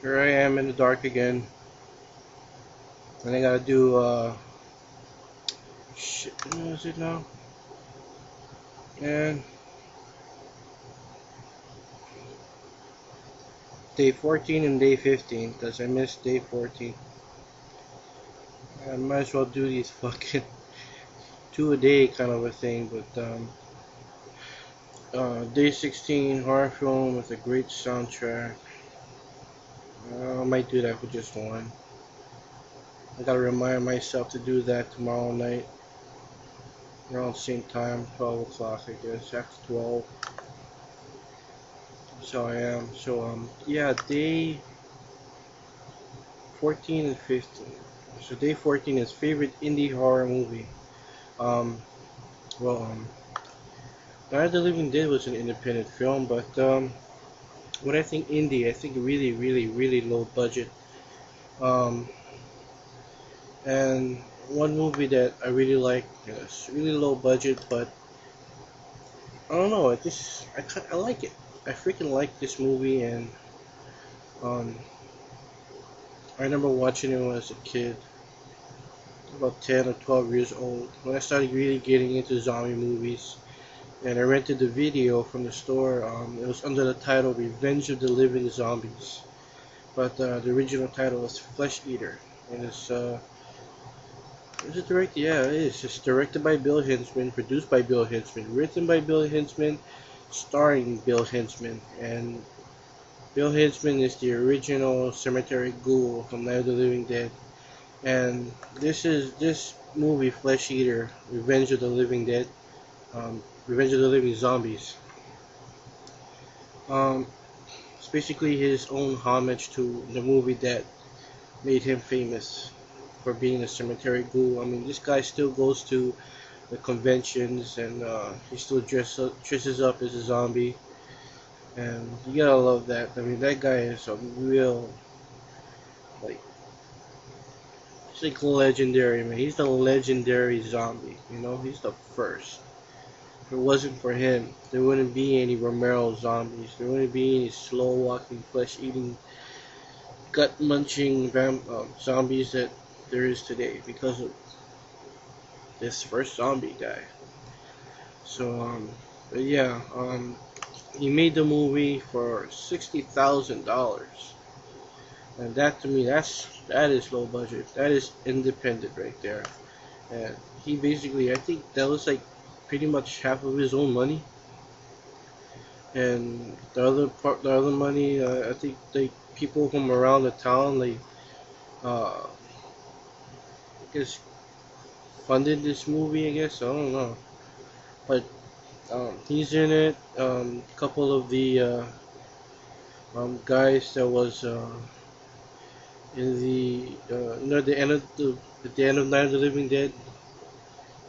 Here I am in the dark again, and I gotta do shit. What is it now? And day 14 and day 15, because I missed day 14. I might as well do these fucking two a day kind of a thing, but day 16 horror film with a great soundtrack. I might do that for just one. I gotta remind myself to do that tomorrow night around the same time, 12 o'clock, I guess, after 12. So I am. So yeah, day 14 and 15. So day 14 is favorite indie horror movie. Um, well, Night of the Living Dead was an independent film, but when I think indie, I think really, really, really low budget. Um, and one movie that I really like, it's really low budget, but I don't know, I like it. I freaking like this movie, and um, I remember watching it when I was a kid, about 10 or 12 years old, when I started really getting into zombie movies. And I rented the video from the store. It was under the title Revenge of the Living Zombies, but the original title was Flesh Eater. And is it directed? Yeah, it is. It's directed by Bill Hinzman, produced by Bill Hinzman, written by Bill Hinzman, starring Bill Hinzman. And Bill Hinzman is the original cemetery ghoul from Night of the Living Dead. And this movie, Flesh Eater, Revenge of the Living Dead, Revenge of the Living Zombies. Um, it's basically his own homage to the movie that made him famous for being a cemetery ghoul. I mean, this guy still goes to the conventions, and he still dresses up as a zombie, and you gotta love that. I mean, that guy is a real, like, he's like legendary, man. He's the legendary zombie, you know? He's the first. If it wasn't for him, there wouldn't be any Romero zombies. There wouldn't be any slow-walking, flesh-eating, gut-munching zombies that there is today because of this first zombie guy. So, but yeah, he made the movie for $60,000, and that to me, that is low budget. That is independent right there. And he basically, I think that was like pretty much half of his own money, and the other money, I think they people from around the town, like, I guess funded this movie. I guess I don't know, but he's in it. A couple of the guys that was in the the end of at the end of Night of the Living Dead,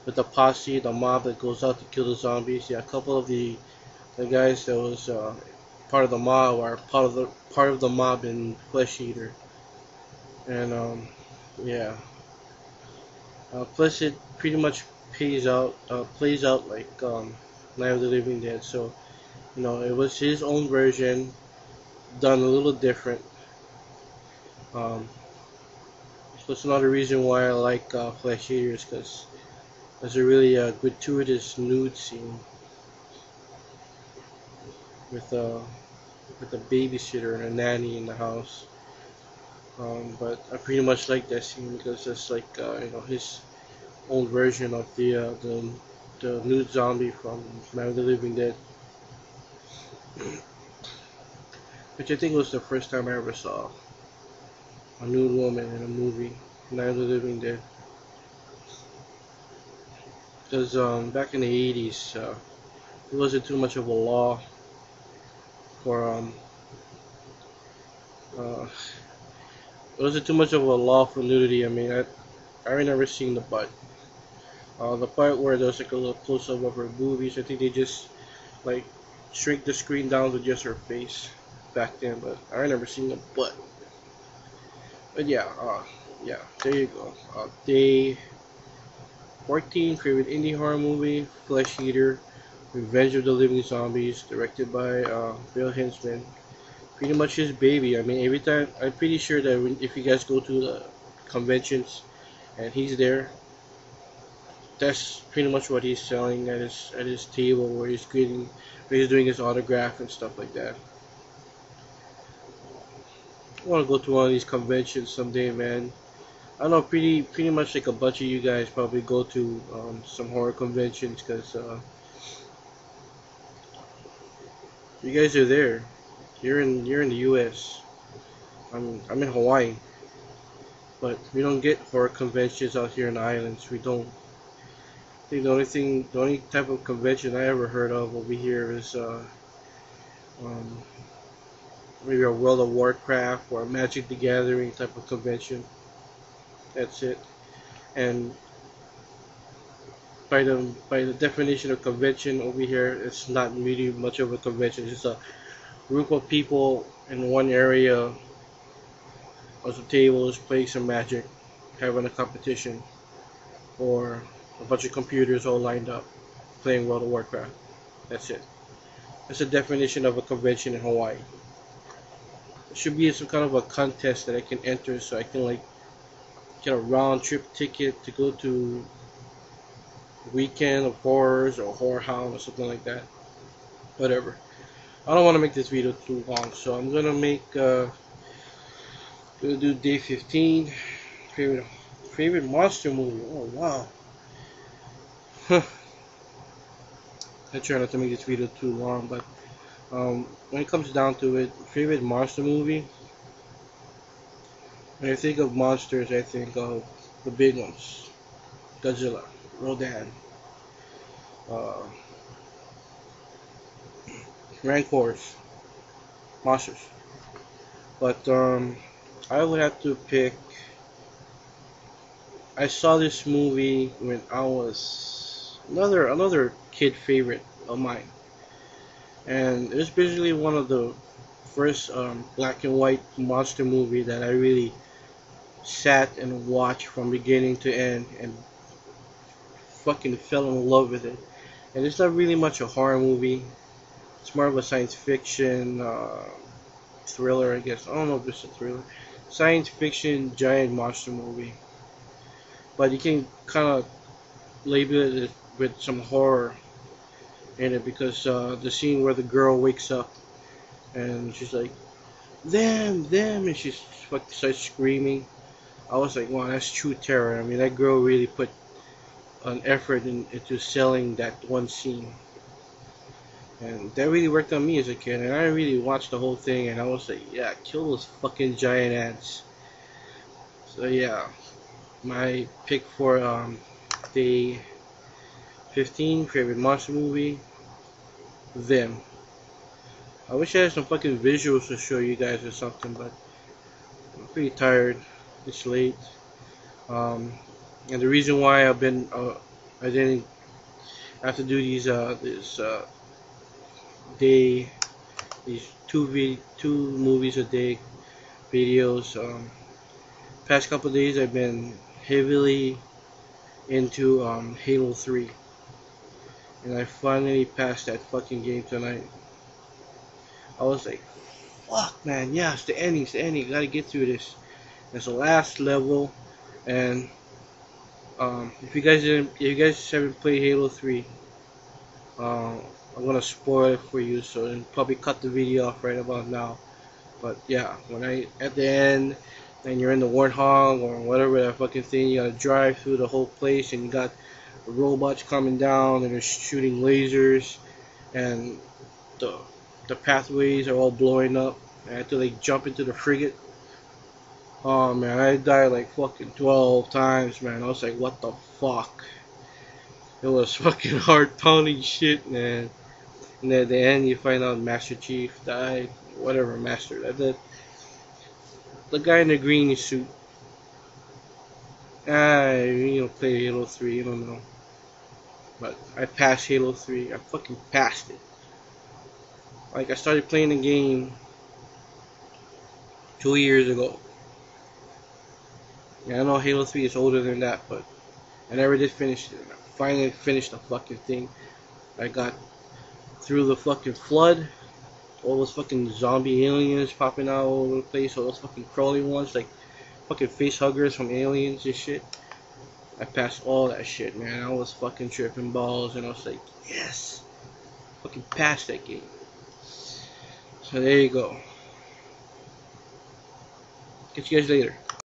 with the posse, the mob that goes out to kill the zombies. Yeah, a couple of the guys that was part of the mob are part of the mob in Flesh Eater, and yeah. Plus, it pretty much plays out like Night of the Living Dead. So it was his own version, done a little different. Um, so it's another reason why I like Flesh Eaters, because there's a really gratuitous nude scene with a babysitter and a nanny in the house. But I pretty much like that scene because it's like his old version of the nude zombie from Night of the Living Dead, which I think was the first time I ever saw a nude woman in a movie, Night of the Living Dead. Because back in the 80s, it wasn't too much of a law for uh, it wasn't too much of a law for nudity. I mean, I remember seeing the butt. The part where there's like a little close up of her boobies, I think they just like shrink the screen down to just her face back then. But I remember seeing the butt. But yeah, yeah, there you go. Day 14, favorite indie horror movie, Flesh Eater, Revenge of the Living Zombies, directed by Bill Hinzman, pretty much his baby. I mean, every time, I'm pretty sure that if you guys go to the conventions and he's there, that's pretty much what he's selling at his table where he's doing his autograph and stuff like that. I want to go to one of these conventions someday, man. I know pretty much like a bunch of you guys probably go to some horror conventions because you guys are there. You're in the U.S. I'm in Hawaii, but we don't get horror conventions out here in the islands. We don't. I think the only type of convention I ever heard of over here is um, maybe a World of Warcraft or a Magic the Gathering type of convention. That's it. And by the definition of convention over here, it's not really much of a convention. It's just a group of people in one area on some tables playing some Magic, having a competition, or a bunch of computers all lined up playing World of Warcraft. That's it. That's the definition of a convention in Hawaii. It should be some kind of a contest that I can enter so I can like get a round trip ticket to go to Weekend of Horrors or Horror Hound or something like that. Whatever. I don't want to make this video too long, so I'm gonna do day 15. Favorite monster movie. Oh wow. I try not to make this video too long, but when it comes down to it, favorite monster movie. When I think of monsters, I think of the big ones: Godzilla, Rodan, uh, Rancors, monsters. But I would have to pick. I saw this movie when I was another kid favorite of mine, and it was basically one of the first black and white monster movie that I really sat and watched from beginning to end and fucking fell in love with it. And it's not really much a horror movie. It's more of a science fiction thriller, I guess. I don't know if it's a thriller. Science fiction giant monster movie. But you can kind of label it with some horror in it because the scene where the girl wakes up and she's like, them, and she fucking starts screaming. I was like, wow, that's true terror. I mean, that girl really put an effort into selling that one scene. And that really worked on me as a kid. And I really watched the whole thing and I was like, yeah, kill those fucking giant ants. So yeah, my pick for day 15, favorite monster movie, Them. I wish I had some fucking visuals to show you guys or something, but I'm pretty tired. It's late. And the reason why I didn't have to do these these two movies a day videos. Past couple days I've been heavily into Halo 3, and I finally passed that fucking game tonight. I was like, fuck, man, yeah, it's the ending, gotta get through this. It's the last level, and if you guys haven't played Halo 3, I'm gonna spoil it for you, so I'll probably cut the video off right about now. But yeah, at the end, and you're in the Warthog or whatever that fucking thing, you gotta drive through the whole place, and you got robots coming down, and they're shooting lasers, and the pathways are all blowing up. I had to like jump into the frigate. Oh man, I died like fucking 12 times, man. I was like, what the fuck? It was fucking heart pounding shit, man. And at the end, you find out Master Chief died. Whatever, Master. The guy in the green suit. You don't play Halo 3, you don't know. But I passed Halo 3. I fucking passed it. Like, I started playing the game 2 years ago. Yeah, I know Halo 3 is older than that, but I never did finish it. I finally finished the fucking thing. I got through the fucking flood. all those fucking zombie aliens popping out all over the place, all those fucking crawling ones, like fucking face huggers from Aliens and shit. I passed all that shit, man. I was fucking tripping balls, and I was like, yes, fucking passed that game. So there you go. Catch you guys later.